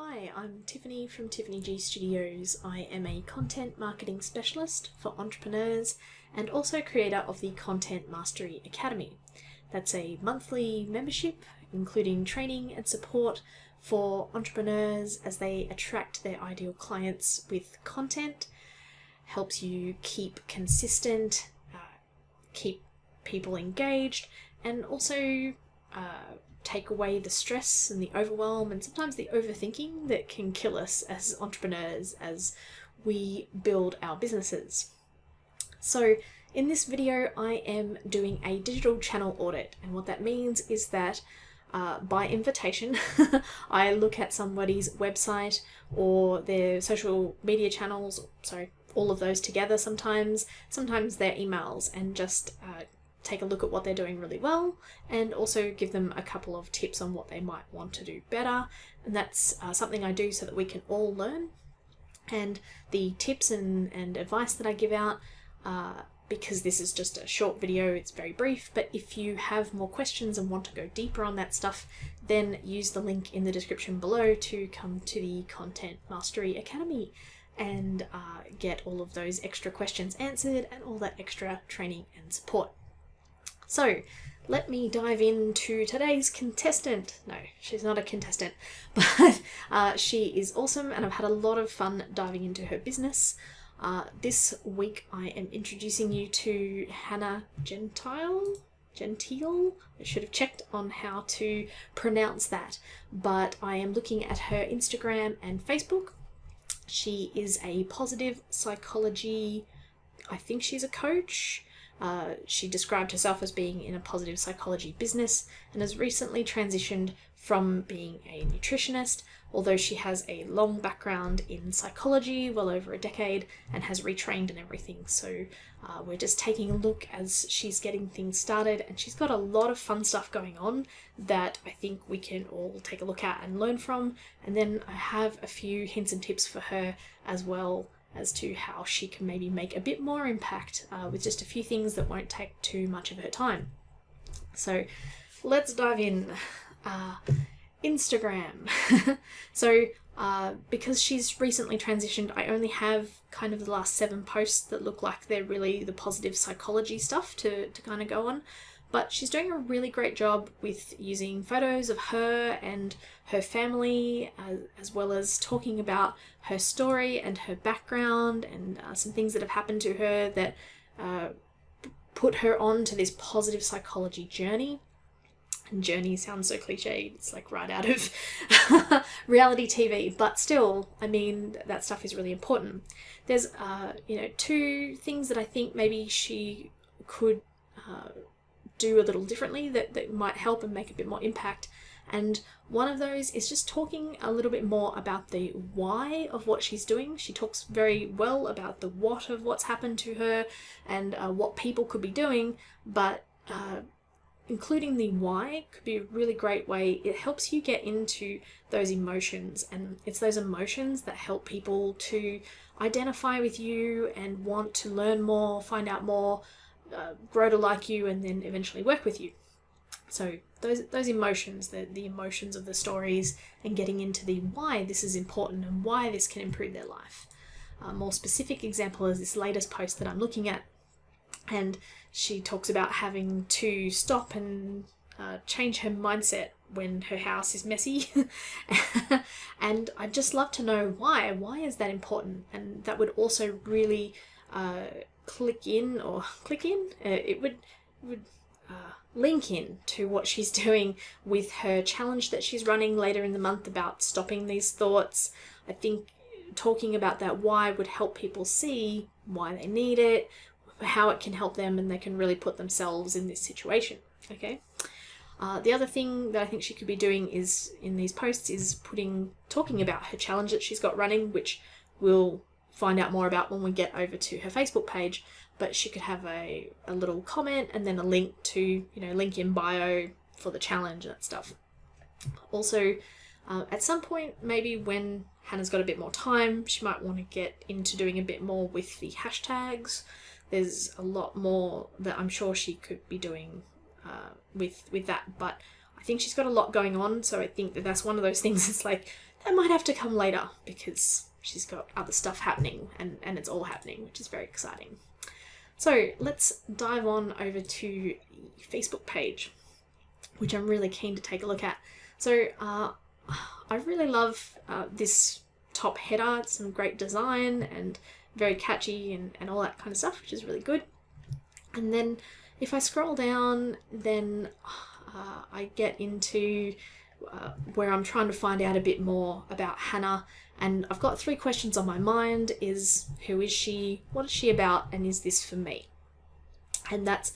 Hi, I'm Tiffany from Tiffany G Studios. I am a content marketing specialist for entrepreneurs and also creator of the Content Mastery Academy. That's a monthly membership including training and support for entrepreneurs as they attract their ideal clients with content, helps you keep consistent, keep people engaged, and also take away the stress and the overwhelm and sometimes the overthinking that can kill us as entrepreneurs as we build our businesses. So in this video I am doing a digital channel audit, and what that means is that by invitation I look at somebody's website or their social media channels, all of those together sometimes their emails, and just take a look at what they're doing really well and also give them a couple of tips on what they might want to do better. And that's something I do so that we can all learn. And the tips and advice that I give out, because this is just a short video, it's very brief, but if you have more questions and want to go deeper on that stuff, then use the link in the description below to come to the Content Mastery Academy and get all of those extra questions answered and all that extra training and support. So let me dive into today's contestant. No, she's not a contestant, but she is awesome and I've had a lot of fun diving into her business. This week I am introducing you to Hannah Gentile. I should have checked on how to pronounce that, but I am looking at her Instagram and Facebook. She is a positive psychology, I think she's a coach. She described herself as being in a positive psychology business and has recently transitioned from being a nutritionist, although she has a long background in psychology, well over a decade, and has retrained and everything. So we're just taking a look as she's getting things started, and she's got a lot of fun stuff going on that I think we can all take a look at and learn from. And then I have a few hints and tips for her as well as to how she can maybe make a bit more impact with just a few things that won't take too much of her time. So let's dive in. Instagram. So because she's recently transitioned, I only have kind of the last 7 posts that look like they're really the positive psychology stuff to kind of go on. But she's doing a really great job with using photos of her and her family, as well as talking about her story and her background and some things that have happened to her that put her on to this positive psychology journey. And journey sounds so cliche, it's like right out of reality TV, but still, I mean, that stuff is really important. There's 2 things that I think maybe she could do a little differently that might help and make a bit more impact. And one of those is just talking a little bit more about the why of what she's doing. She talks very well about the what of what's happened to her and what people could be doing, but including the why could be a really great way. It helps you get into those emotions, and it's those emotions that help people to identify with you and want to learn more, find out more, grow to like you, and then eventually work with you. So those emotions, the emotions of the stories, and getting into the why this is important and why this can improve their life. A more specific example is this latest post that I'm looking at, and she talks about having to stop and change her mindset when her house is messy. And I'd just love to know why. Why is that important? And that would also really it would link in to what she's doing with her challenge that she's running later in the month about stopping these thoughts. I think talking about that why would help people see why they need it, how it can help them, and they can really put themselves in this situation. Okay. The other thing that I think she could be doing is in these posts is talking about her challenge that she's got running, which we'll find out more about when we get over to her Facebook page. But she could have a little comment and then a link to, link in bio for the challenge and that stuff. Also, at some point, maybe when Hannah's got a bit more time, she might want to get into doing a bit more with the hashtags. There's a lot more that I'm sure she could be doing with that, but I think she's got a lot going on, so I think that's one of those things. It's like that might have to come later because she's got other stuff happening and it's all happening, which is very exciting. So let's dive on over to the Facebook page, which I'm really keen to take a look at. So I really love this top header. It's some great design and very catchy and all that kind of stuff, which is really good. And then if I scroll down, then I get into where I'm trying to find out a bit more about Hannah. And I've got 3 questions on my mind: is who is she, what is she about, and is this for me? And that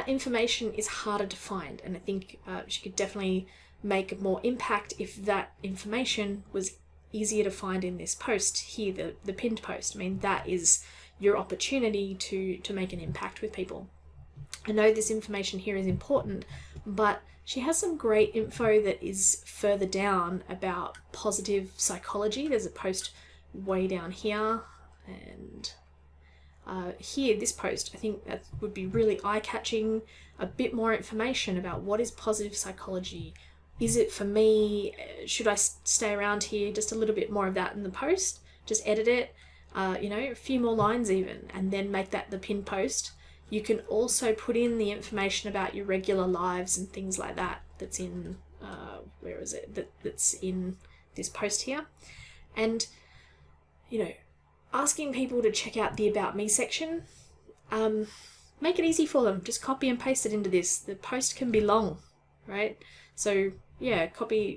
information is harder to find, and I think she could definitely make more impact if that information was easier to find in this post here, the pinned post. I mean, that is your opportunity to make an impact with people. I know this information here is important, but she has some great info that is further down about positive psychology. There's a post way down here, and here, this post, I think that would be really eye-catching. A bit more information about what is positive psychology. Is it for me? Should I stay around here? Just a little bit more of that in the post. Just edit it, a few more lines even, and then make that the pinned post. You can also put in the information about your regular lives and things like that. That's in that's in this post here, and asking people to check out the About Me section. Make it easy for them. Just copy and paste it into this. The post can be long, right? So yeah,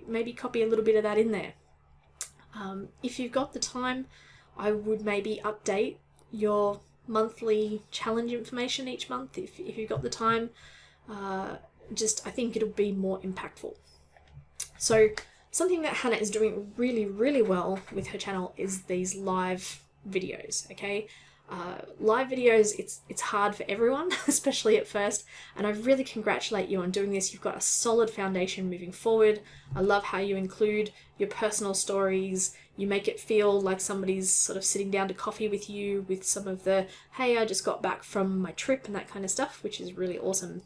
maybe copy a little bit of that in there. If you've got the time, I would maybe update your monthly challenge information each month if you've got the time. I think it'll be more impactful. So something that Hannah is doing really, really well with her channel is these live videos, okay? Live videos, it's hard for everyone, especially at first, and I really congratulate you on doing this. You've got a solid foundation moving forward. I love how you include your personal stories. You make it feel like somebody's sort of sitting down to coffee with you with some of the, hey, I just got back from my trip and that kind of stuff, which is really awesome.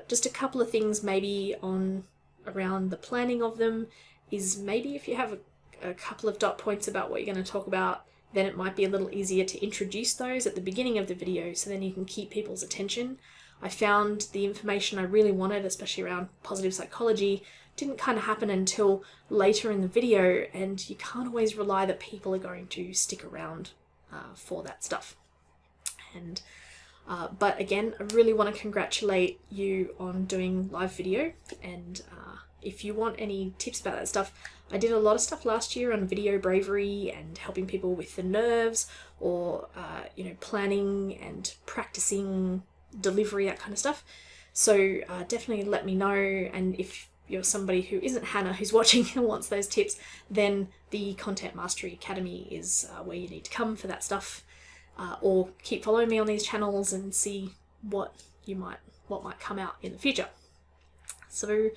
Just a couple of things maybe around the planning of them is maybe if you have a couple of dot points about what you're going to talk about, then it might be a little easier to introduce those at the beginning of the video, so then you can keep people's attention. I found the information I really wanted, especially around positive psychology, didn't kind of happen until later in the video, and you can't always rely that people are going to stick around for that stuff. And but again, I really want to congratulate you on doing live video, and if you want any tips about that stuff, I did a lot of stuff last year on video bravery and helping people with the nerves, or planning and practicing delivery, that kind of stuff. So definitely let me know, and if you're somebody who isn't Hannah who's watching and wants those tips, then the Content Mastery Academy is where you need to come for that stuff, or keep following me on these channels and see what might come out in the future. So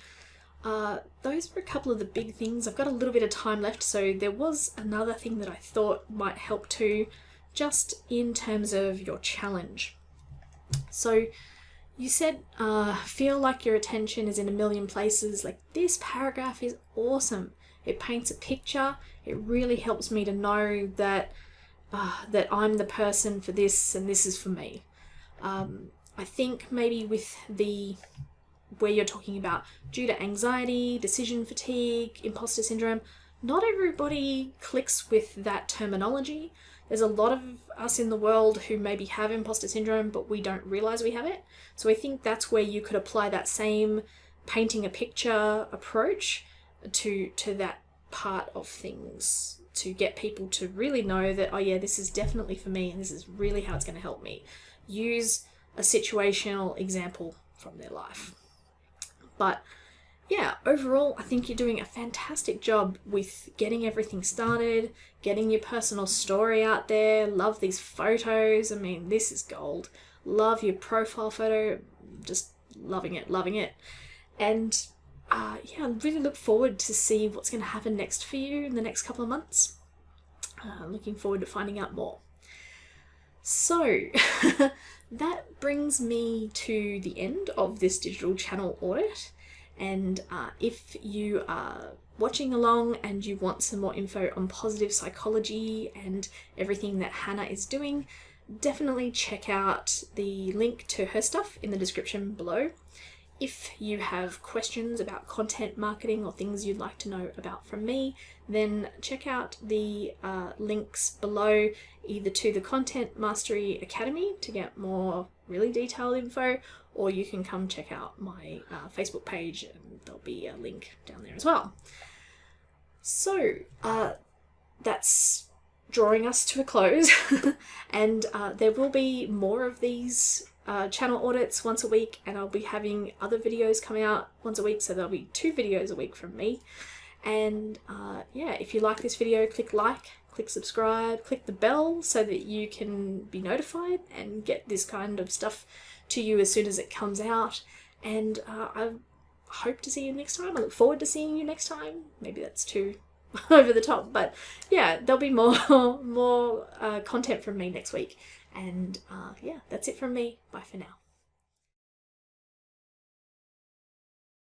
those were a couple of the big things. I've got a little bit of time left, so there was another thing that I thought might help too, just in terms of your challenge. So you said, feel like your attention is in a million places. Like, this paragraph is awesome. It paints a picture. It really helps me to know that that I'm the person for this and this is for me. I think maybe with where you're talking about due to anxiety, decision fatigue, imposter syndrome, not everybody clicks with that terminology. There's a lot of us in the world who maybe have imposter syndrome, but we don't realize we have it. So I think that's where you could apply that same painting a picture approach to that part of things, to get people to really know that, oh yeah, this is definitely for me and this is really how it's going to help me. Use a situational example from their life. But yeah, overall, I think you're doing a fantastic job with getting everything started, getting your personal story out there. Love these photos. I mean, this is gold. Love your profile photo. Just loving it. And I really look forward to see what's going to happen next for you in the next couple of months. Looking forward to finding out more. So that brings me to the end of this digital channel audit. And if you are watching along and you want some more info on positive psychology and everything that Hannah is doing, definitely check out the link to her stuff in the description below. If you have questions about content marketing or things you'd like to know about from me, then check out the links below, either to the Content Mastery Academy to get more really detailed info, or you can come check out my Facebook page and there'll be a link down there as well. So that's drawing us to a close and there will be more of these channel audits once a week, and I'll be having other videos coming out once a week, so there'll be 2 videos a week from me. And yeah, if you like this video, click like, click subscribe, click the bell so that you can be notified and get this kind of stuff to you as soon as it comes out. And I hope to see you next time. I look forward to seeing you next time. Maybe that's too over the top, but yeah, there'll be more content from me next week. And yeah, that's it from me. Bye for now.